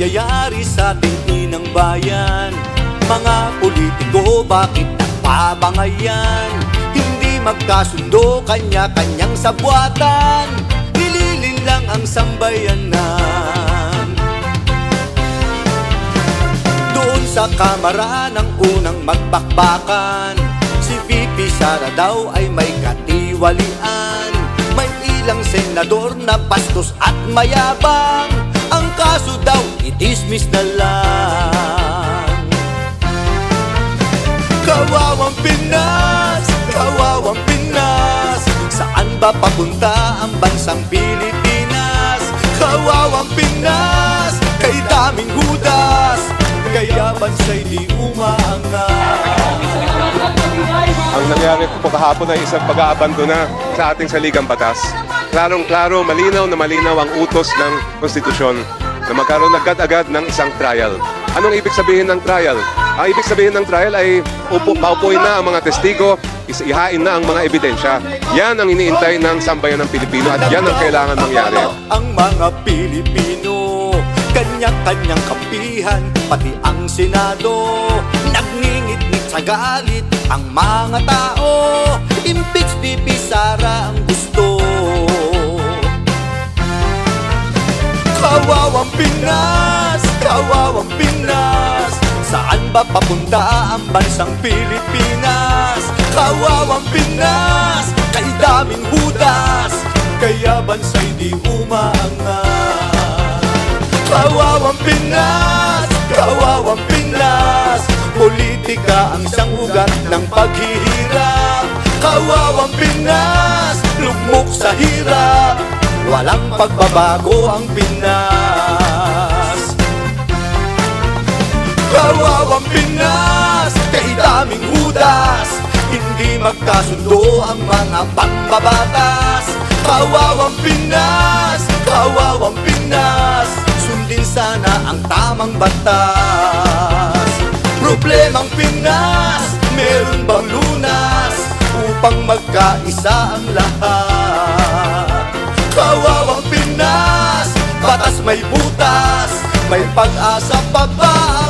nangyayari sa ating inang bayan? Mga politiko, bakit nagpabangayan? Hindi magkasundo, kanya-kanyang sabwatan, nililin lang ang sambayanan. Doon sa kamara ng unang magbakbakan, si VP Sara daw ay may katiwalian. May ilang senador na bastos at mayabang, ang kaso daw itismis na lang. Kawawang Pinas, kawawang Pinas, saan ba papunta ang bansang Pilipinas? Kawawang Pinas, kay daming hudas, kaya bansa'y di umaangat. Ang nangyari po kahapon ay isang pag-aabandona sa ating saligang batas. Klarong-klaro, malinaw na malinaw ang utos ng konstitusyon na magkaroon agad-agad ng isang trial. Anong ibig sabihin ng trial? Ang ibig sabihin ng trial ay paupuin na ang mga testigo, ihain na ang mga ebidensya. Yan ang iniintay ng sambayan ng Pilipino at yan ang kailangan mangyari. Ang mga Pilipino, kanya-kanyang kampihan, pati ang Senado, nagngingit-ngit sa galit ang mga tao. Impeach VP Sara ang gusto. Kawawang Pinas, kawawang Pinas, saan ba papunta ang bansang Pilipinas? Kawawang Pinas, kay daming hudas, kaya bansa'y di umaangat. Kawawang Pinas, kawawang Pinas, politika ang isang ugat ng paghihirap. Kawawang Pinas, lugmok sa hirap, walang pagbabago ang Pinas. Kawawang Pinas, kay daming hudas, hindi magkasundo ang mga pambabatas. Kawawang Pinas, kawawang Pinas, sundin sana ang tamang batas. Problemang Pinas, meron bang lunas upang magkaisa ang lahat? Kawawang Pinas, batas may butas, may pag-asa pa ba?